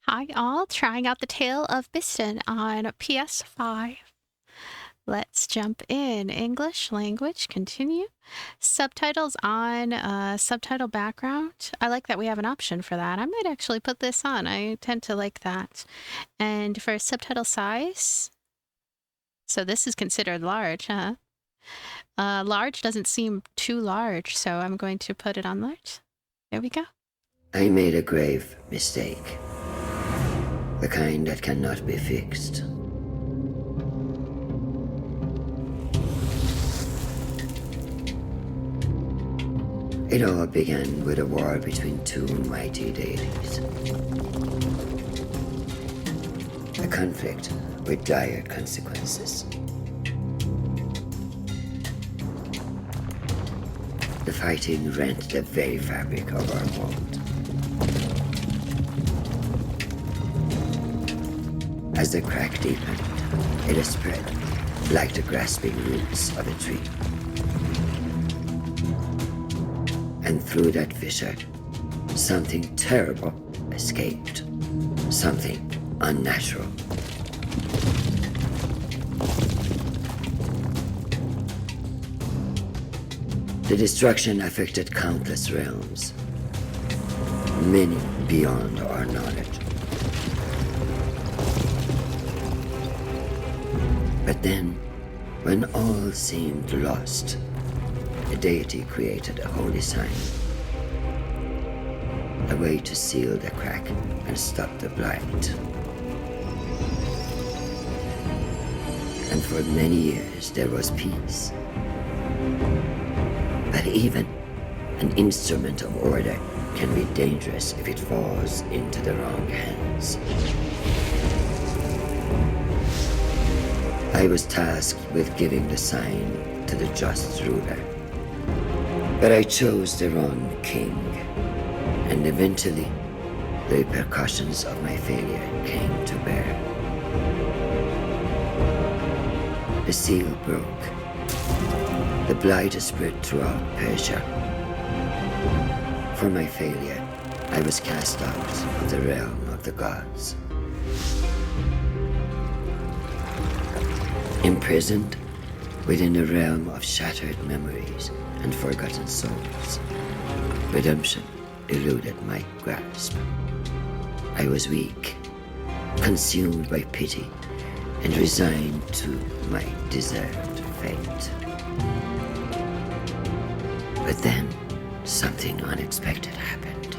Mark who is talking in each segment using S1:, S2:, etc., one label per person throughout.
S1: Hi all, trying out the Tale of Bistun on PS5. Let's jump in. English language, continue. Subtitles on, subtitle background. I like that we have an option for that. I might actually put this on. I tend to like that. And for subtitle size, so this is considered large, huh? Large doesn't seem too large, so I'm going to put it on large. There we go.
S2: I made a grave mistake. The kind that cannot be fixed. It all began with a war between two mighty deities. A conflict with dire consequences. The fighting rent the very fabric of our world. As the crack deepened, it has spread like the grasping roots of a tree. And through that fissure, something terrible escaped. Something unnatural. The destruction affected countless realms, many beyond our knowledge. But then, when all seemed lost, a deity created a holy sign. A way to seal the crack and stop the blight. And for many years there was peace. But even an instrument of order can be dangerous if it falls into the wrong hands. I was tasked with giving the sign to the just ruler. But I chose the wrong king, and eventually the repercussions of my failure came to bear. The seal broke. The blight spread throughout Persia. For my failure, I was cast out of the realm of the gods. Imprisoned within a realm of shattered memories and forgotten souls, redemption eluded my grasp. I was weak, consumed by pity, and resigned to my deserved fate. But then, something unexpected happened.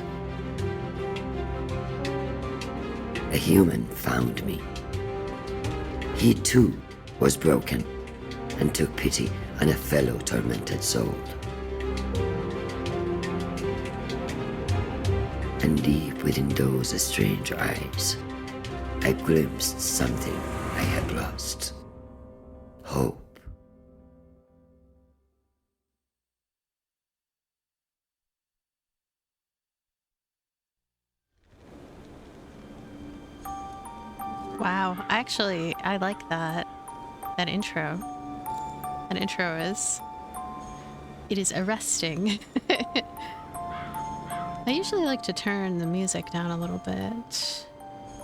S2: A human found me. He too was broken and took pity on a fellow tormented soul. And deep within those strange eyes, I glimpsed something I had lost. Hope.
S1: Wow, I like that intro. That intro it is arresting. I usually like to turn the music down a little bit,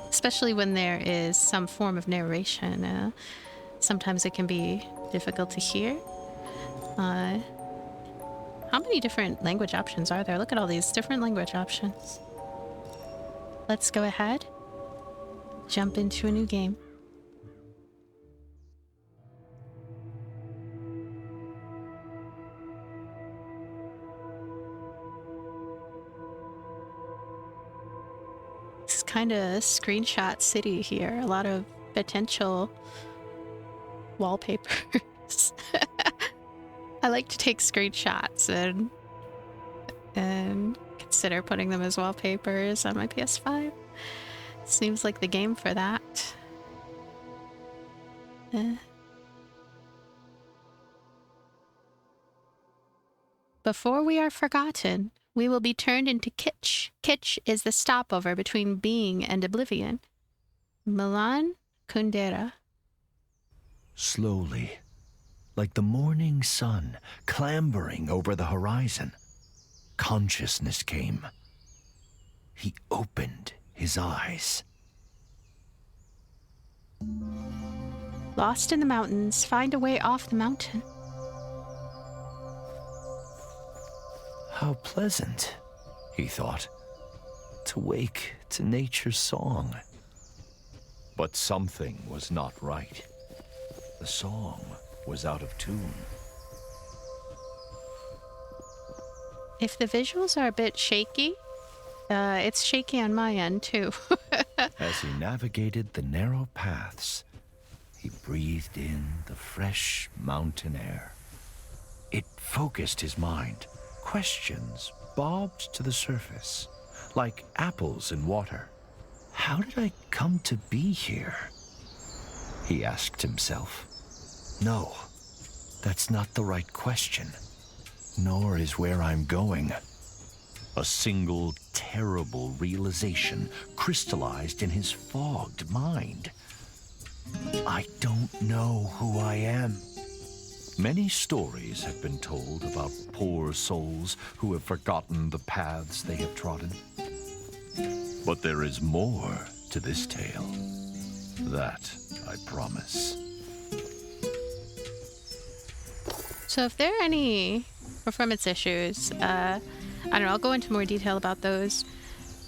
S1: especially when there is some form of narration. Sometimes it can be difficult to hear. How many different language options are there? Look at all these different language options. Let's go ahead, jump into a new game. It's kind of screenshot city here. A lot of potential wallpapers. I like to take screenshots and consider putting them as wallpapers on my PS5. Seems like the game for that. Before we are forgotten, we will be turned into kitsch. Kitsch is the stopover between being and oblivion. Milan Kundera.
S3: Slowly, like the morning sun clambering over the horizon, consciousness came. He opened his eyes.
S1: Lost in the mountains, find a way off the mountain.
S3: How pleasant, he thought, to wake to nature's song. But something was not right. The song was out of tune.
S1: If the visuals are a bit shaky, it's shaky on my end too.
S3: As he navigated the narrow paths, he breathed in the fresh mountain air. It focused his mind. Questions bobbed to the surface, like apples in water. How did I come to be here? He asked himself. No, that's not the right question. Nor is where I'm going. A single terrible realization crystallized in his fogged mind. I don't know who I am. Many stories have been told about poor souls who have forgotten the paths they have trodden. But there is more to this tale. That I promise.
S1: So if there are any performance issues, I don't know, I'll go into more detail about those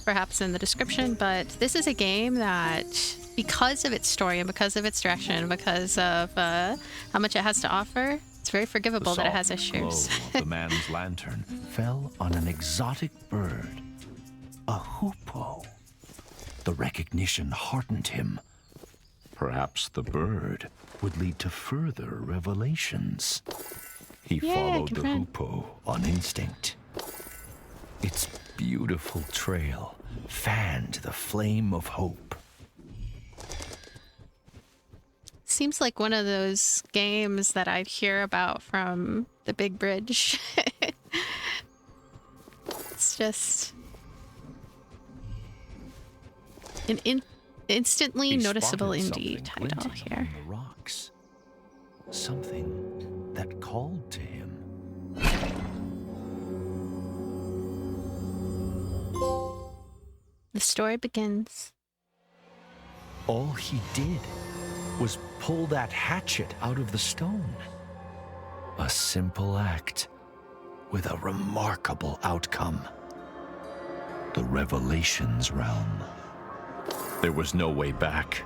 S1: perhaps in the description, but this is a game that, because of its story and because of its direction, because of how much it has to offer, it's very forgivable that it has issues.
S3: The glow of the man's lantern fell on an exotic bird, a hoopoe. The recognition heartened him. Perhaps the bird would lead to further revelations. He followed the hoopoe on instinct. Its beautiful trail fanned the flame of hope.
S1: Seems like one of those games that I'd hear about from the big bridge. It's just an instantly noticeable indie title here.
S3: The rocks. Something that called to him.
S1: The story begins.
S3: All he did was pull that hatchet out of the stone. A simple act with a remarkable outcome. The Revelations realm. There was no way back.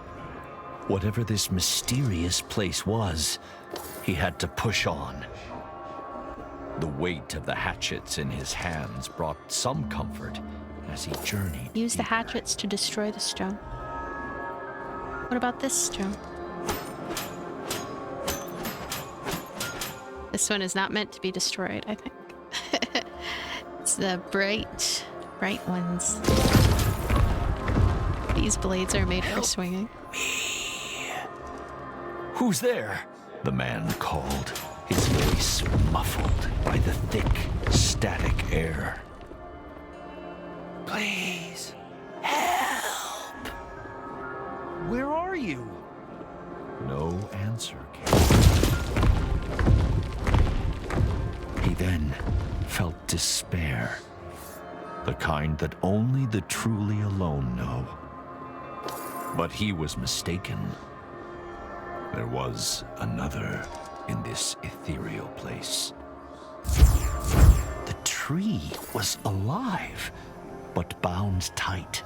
S3: Whatever this mysterious place was, he had to push on. The weight of the hatchets in his hands brought some comfort as he journeyed.
S1: Use the hatchets to destroy the stone. What about this stone? This one is not meant to be destroyed, I think. It's the bright ones. These blades are made for swinging.
S3: Who's there? The man called, his voice muffled by the thick, static air. Please, help! Where are you? No answer came. He then felt despair, the kind that only the truly alone know. But he was mistaken. There was another in this ethereal place. The tree was alive, but bound tight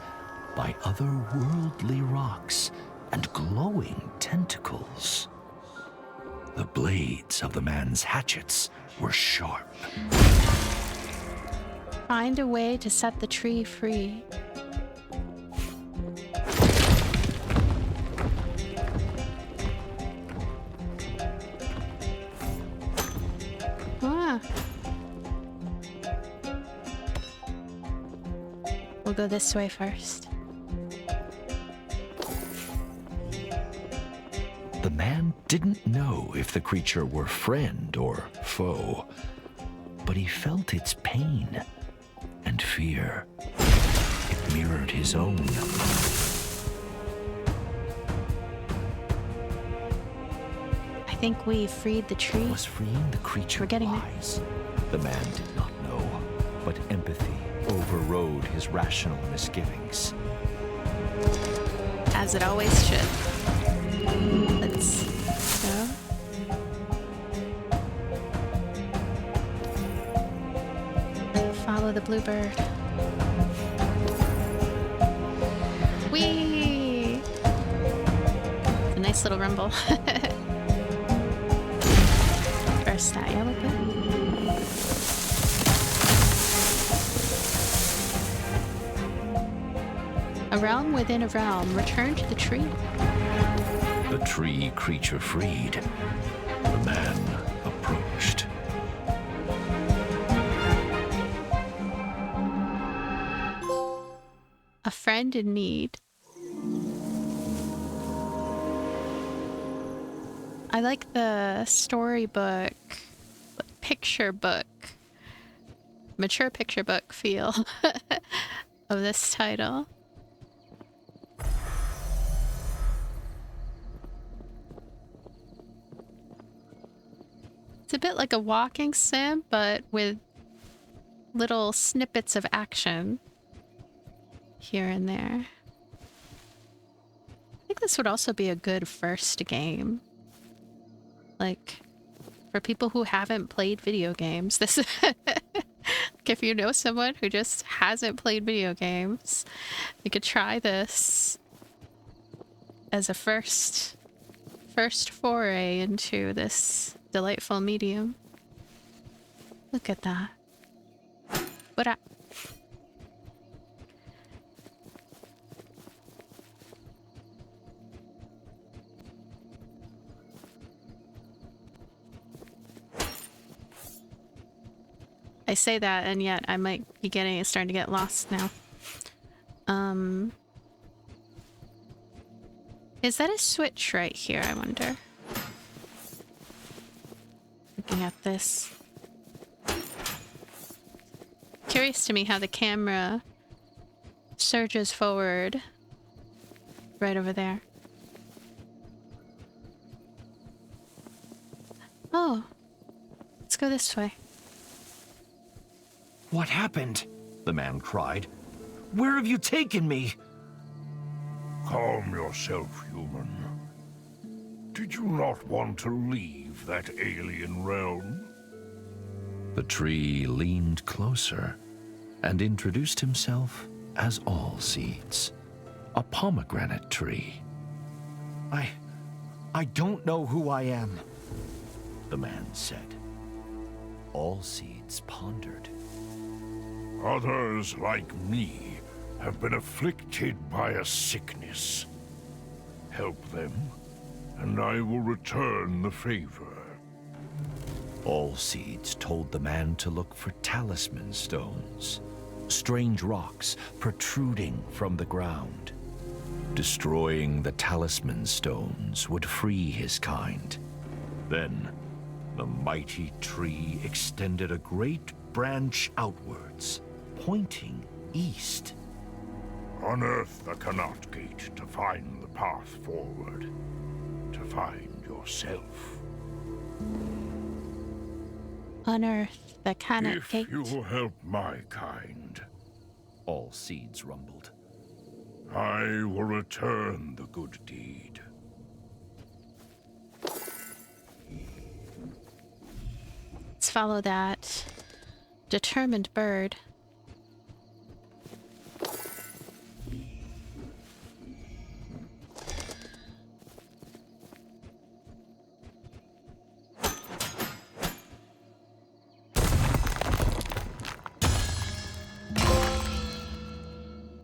S3: by otherworldly rocks and glowing tentacles. The blades of the man's hatchets were sharp.
S1: Find a way to set the tree free. We'll go this way first.
S3: The man didn't know if the creature were friend or foe, but he felt its pain and fear. It mirrored his own.
S1: I think we freed the tree.
S3: Was freeing the creature
S1: We're getting
S3: wise? The man did not know, but empathy overrode his rational misgivings.
S1: As it always should. Let's Follow the bluebird. Whee! A nice little rumble. First that yellow bit. A realm within a realm. Return to the tree.
S3: The tree creature freed. The man approached.
S1: A friend in need. I like the storybook, picture book, mature picture book feel of this title. It's a bit like a walking sim, but with little snippets of action here and there. I think this would also be a good first game. Like, for people who haven't played video games, this is like if you know someone who just hasn't played video games, you could try this as a first foray into this delightful medium. Look at that. What up? I say that, and yet I might be starting to get lost now. Is that a switch right here, I wonder? Looking at this. Curious to me how the camera surges forward right over there. Oh, let's go this way.
S3: What happened? The man cried. Where have you taken me?
S4: Calm yourself, human. Did you not want to leave that alien realm?
S3: The tree leaned closer and introduced himself as All Seeds, a pomegranate tree.
S5: I don't know who I am,
S3: The man said. All Seeds pondered.
S4: Others like me have been afflicted by a sickness. Help them, and I will return the favor.
S3: All Seeds told the man to look for talisman stones, strange rocks protruding from the ground. Destroying the talisman stones would free his kind. Then, the mighty tree extended a great branch outwards, pointing east.
S4: Unearth the Canot Gate to find the path forward, to find yourself.
S1: Unearth the Canot Gate.
S4: If you help my kind,
S3: All Seeds rumbled.
S4: I will return the good deed.
S1: Let's follow that determined bird.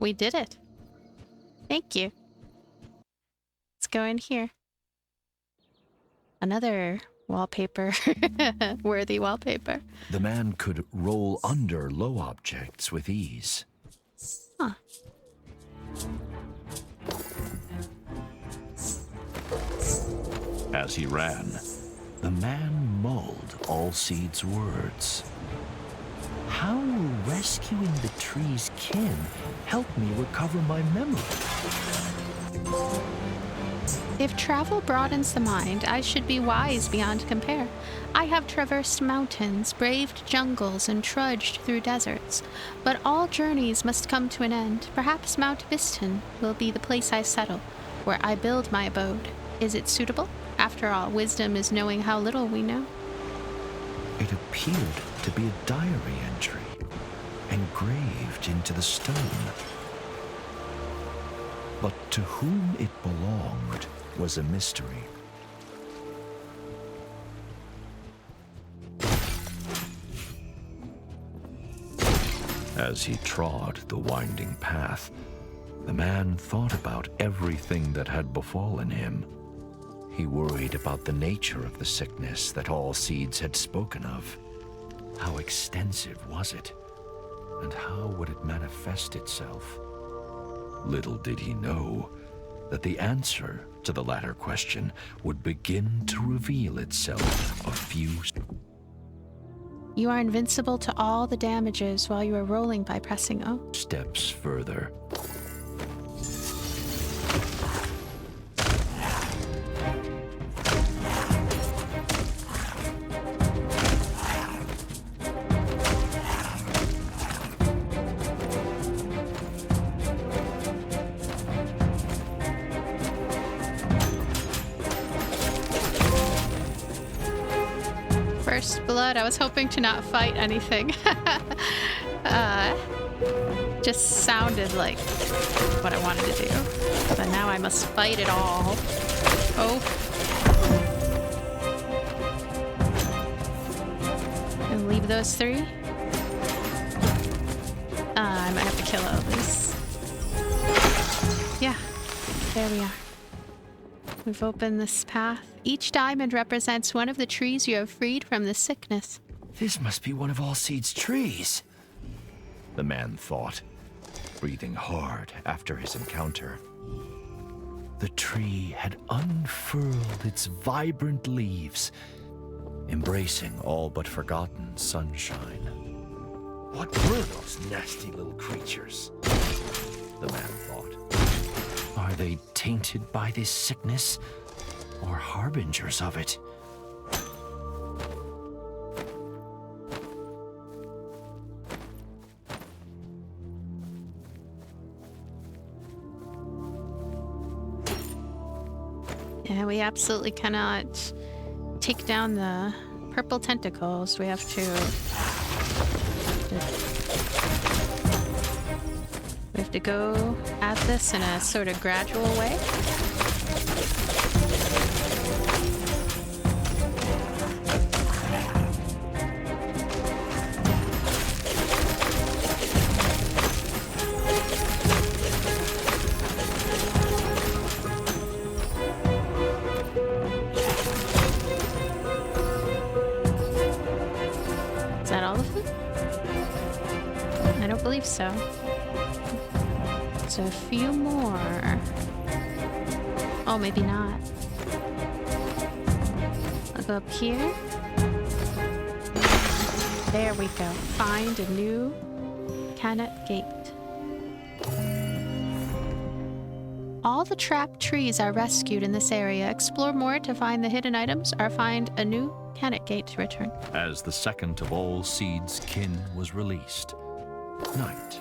S1: We did it. Thank you. Let's go in here. Another wallpaper. Worthy wallpaper.
S3: The man could roll under low objects with ease.
S1: Huh.
S3: As he ran, the man mulled All Seeds' words. How will rescuing the tree's kin help me recover my memory?
S1: If travel broadens the mind, I should be wise beyond compare. I have traversed mountains, braved jungles, and trudged through deserts. But all journeys must come to an end. Perhaps Mount Bistun will be the place I settle, where I build my abode. Is it suitable? After all, wisdom is knowing how little we know.
S3: It appeared to be a diary entry. engraved into the stone. But to whom it belonged was a mystery. As he trod the winding path, the man thought about everything that had befallen him. He worried about the nature of the sickness that all seeds had spoken of. How extensive was it? And how would it manifest itself? Little did he know that the answer to the latter question would begin to reveal itself a few...
S1: You are invincible to all the damages while you are rolling by pressing O.
S3: steps further.
S1: First blood. I was hoping to not fight anything. Just sounded like what I wanted to do. But now I must fight it all. Oh. And leave those three. I might have to kill all these. Yeah. There we are. We've opened this path. Each diamond represents one of the trees you have freed from the sickness.
S3: This must be one of all seeds' trees, the man thought, breathing hard after his encounter. The tree had unfurled its vibrant leaves, embracing all but forgotten sunshine. What were those nasty little creatures? The man thought. Are they tainted by this sickness, or harbingers of it?
S1: Yeah, we absolutely cannot take down the purple tentacles. We have to... We have to go at this in a sort of gradual way. Is that all of them? I don't believe so. So a few more. Oh, maybe not. I'll go up here. There we go. Find a new Canet gate. All the trapped trees are rescued in this area. Explore more to find the hidden items or find a new Canet gate to return.
S3: As the second of all seeds' kin was released, night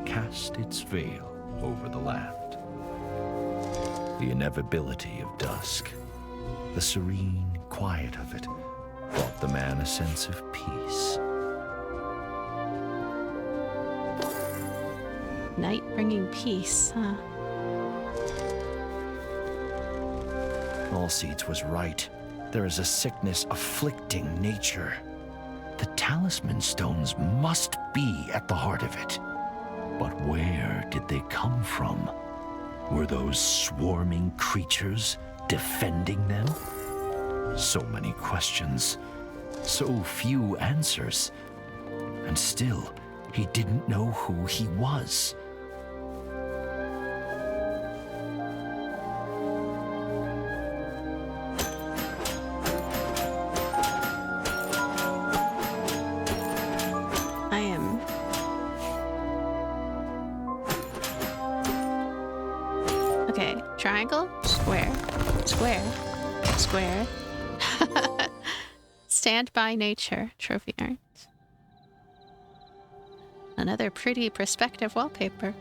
S3: cast its veil over the land. The inevitability of dusk, the serene quiet of it, brought the man a sense of peace.
S1: Night bringing peace, huh?
S3: Allseeds was right. There is a sickness afflicting nature. The talisman stones must be at the heart of it. But where did they come from? Were those swarming creatures defending them? So many questions, so few answers. And still, he didn't know who he was.
S1: Triangle, square, square, square. Stand by nature, trophy art. Another pretty perspective wallpaper.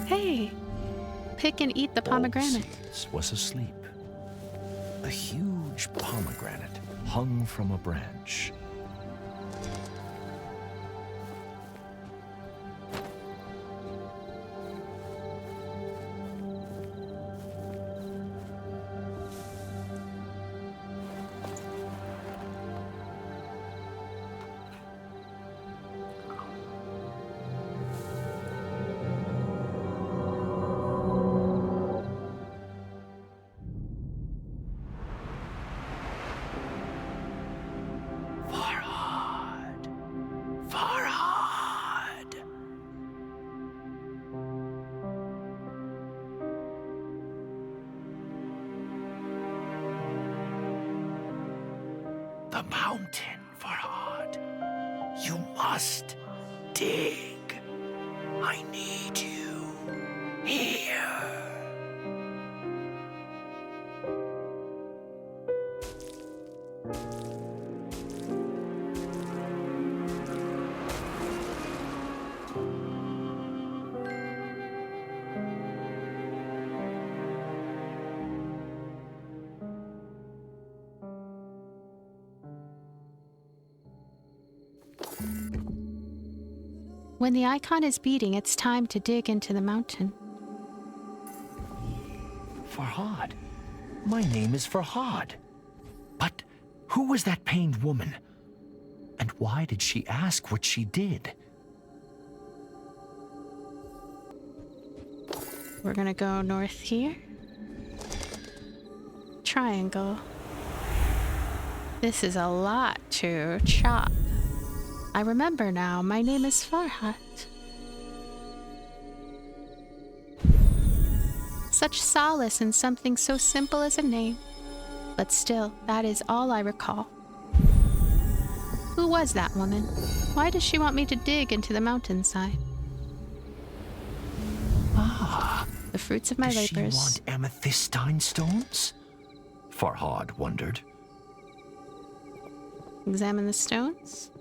S1: Hey, pick and eat the pomegranate.
S3: Allseeds was asleep. A huge pomegranate hung from a branch. the mountain, Farhad. You must dig. I need you here.
S1: When the icon is beating, it's time to dig into the mountain.
S3: Farhad. My name is Farhad. But who was that pained woman? And why did she ask what she did?
S1: We're gonna go north here. Triangle. This is a lot to chop. I remember now, my name is Farhat. Such solace in something so simple as a name. But still, that is all I recall. Who was that woman? Why does she want me to dig into the mountainside?
S3: Ah,
S1: the fruits of my
S3: does
S1: labors.
S3: She want amethystine stones? Farhad wondered.
S1: Examine the stones.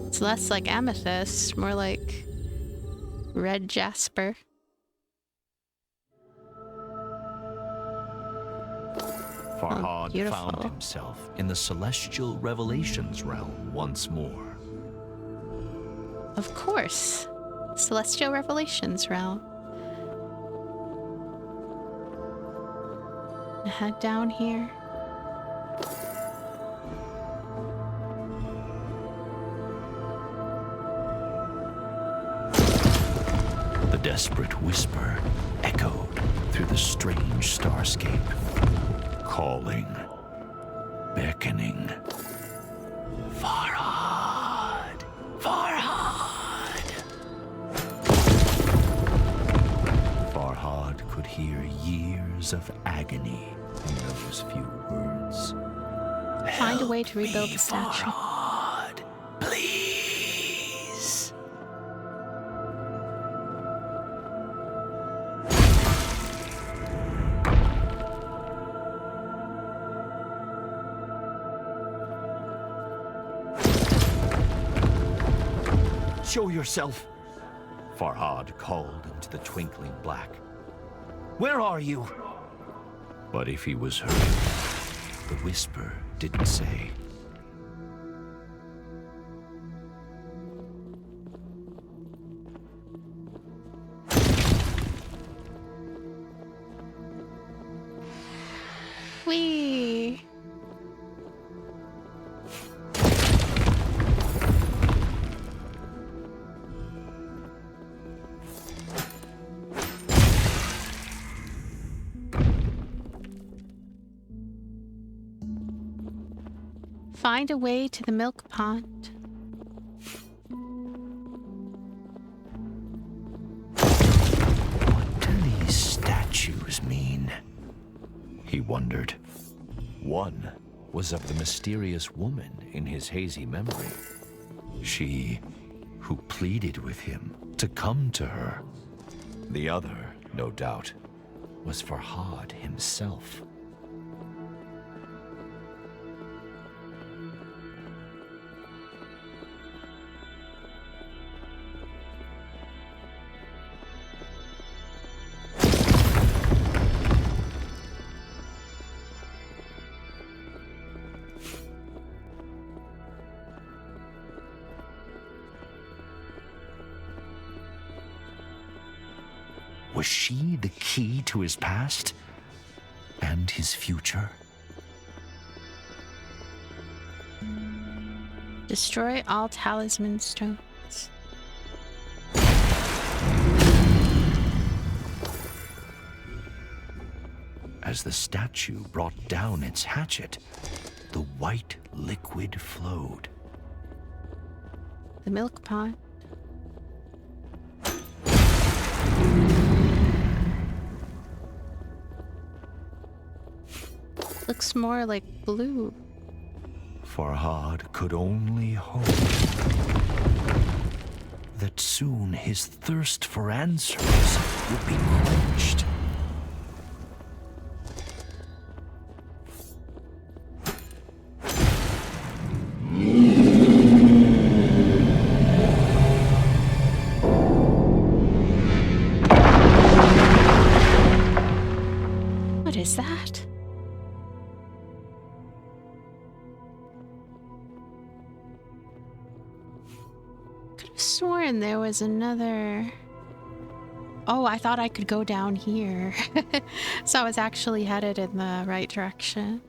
S1: It's less like amethyst, more like red jasper.
S3: Farhad
S1: beautiful.
S3: found himself in the celestial revelations realm once more.
S1: Of course. Celestial Revelations realm. Head down here.
S3: The desperate whisper echoed through the strange starscape, calling, beckoning. Farhad! Farhad! Farhad could hear years of agony in those few words.
S1: Find a way to
S3: Help
S1: rebuild
S3: me,
S1: the statue.
S3: Farhad, please.
S5: Show yourself.
S3: Farhad called into the twinkling black.
S5: Where are you?
S3: But if he was heard, the whisper didn't say.
S1: Whee! Find a way to the milk pond.
S3: What do these statues mean? He wondered. One was of the mysterious woman in his hazy memory. She who pleaded with him to come to her. The other, no doubt, was Farhad himself. Was she the key to his past and his future?
S1: Destroy all talisman stones.
S3: As the statue brought down its hatchet, the white liquid flowed.
S1: The milk pond. looks more like blue.
S3: Farhad could only hope that soon his thirst for answers would be quenched.
S1: What is that? Could have sworn there was another... Oh, I thought I could go down here. So I was actually headed in the right direction.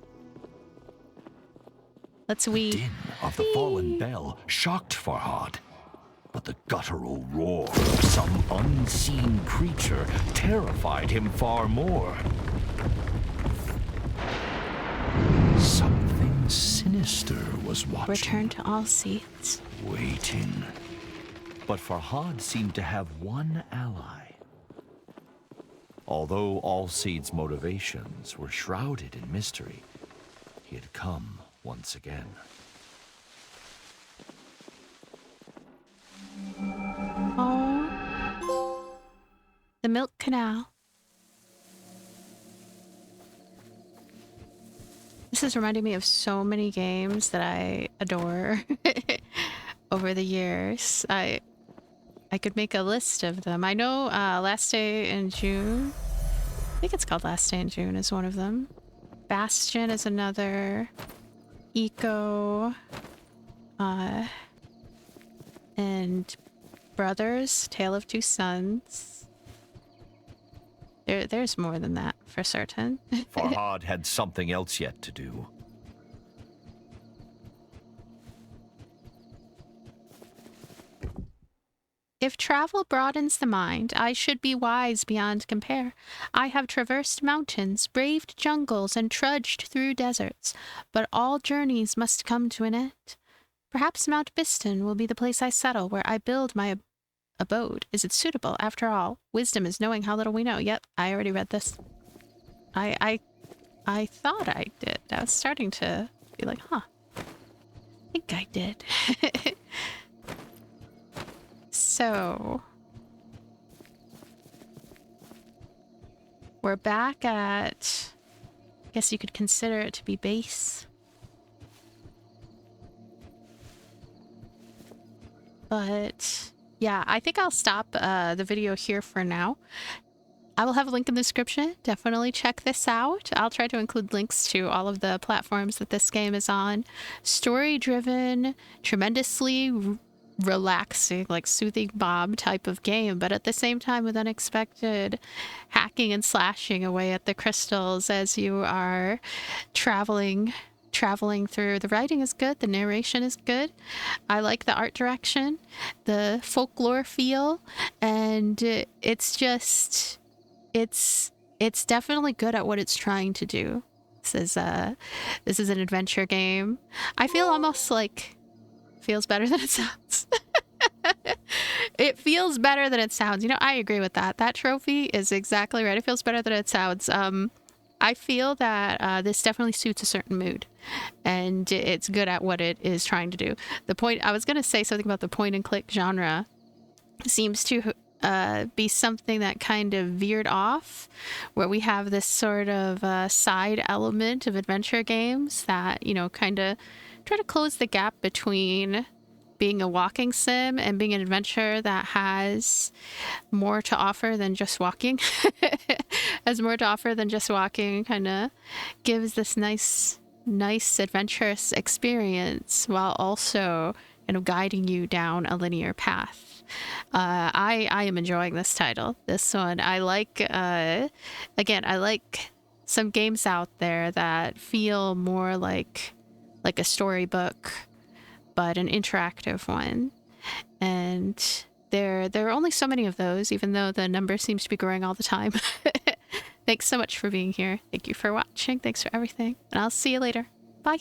S1: Let's
S3: The din of the fallen bell shocked Farhad, but the guttural roar of some unseen creature terrified him far more. Something sinister was watching.
S1: Return to all seats.
S3: Waiting. But Farhad seemed to have one ally. Although Alcede's motivations were shrouded in mystery, he had come once again.
S1: Oh. The Milk Canal. This is reminding me of so many games that I adore over the years. I could make a list of them. I know Last Day in June, I think it's called Last Day in June, is one of them. Bastion is another. Eco. And Brothers, Tale of Two Sons. There's more than that, for certain.
S3: Farhad had something else yet to do.
S1: If travel broadens the mind, I should be wise beyond compare. I have traversed mountains, braved jungles, and trudged through deserts, but all journeys must come to an end. Perhaps Mount Bistun will be the place I settle, where I build my abode. Is it suitable? After all, wisdom is knowing how little we know. Yep, I already read this. I thought I did. I was starting to be like, huh. I think I did. So, we're back at, I guess you could consider it to be base. But, yeah, I think I'll stop the video here for now. I will have a link in the description. Definitely check this out. I'll try to include links to all of the platforms that this game is on. Story-driven, tremendously relaxing, like soothing Bob type of game, but at the same time with unexpected hacking and slashing away at the crystals as you are traveling through. The writing is good, the narration is good. I like the art direction, the folklore feel, and it's just it's definitely good at what it's trying to do. This is an adventure game. I feel almost like feels better than it sounds. It feels better than it sounds. You know, I agree with that. That trophy is exactly right. It feels better than it sounds. I feel that this definitely suits a certain mood, and it's good at what it is trying to do. I was going to say something about the point and click genre seems to be something that kind of veered off, where we have this sort of side element of adventure games that, you know, kind of try to close the gap between being a walking sim and being an adventure that has more to offer than just walking. Has more to offer than just walking, kind of gives this nice adventurous experience while also, you know, guiding you down a linear path. I am enjoying this title. This one, I like, again, I like some games out there that feel more like a storybook, but an interactive one. And there are only so many of those, even though the number seems to be growing all the time. Thanks so much for being here. Thank you for watching. Thanks for everything. And I'll see you later. Bye.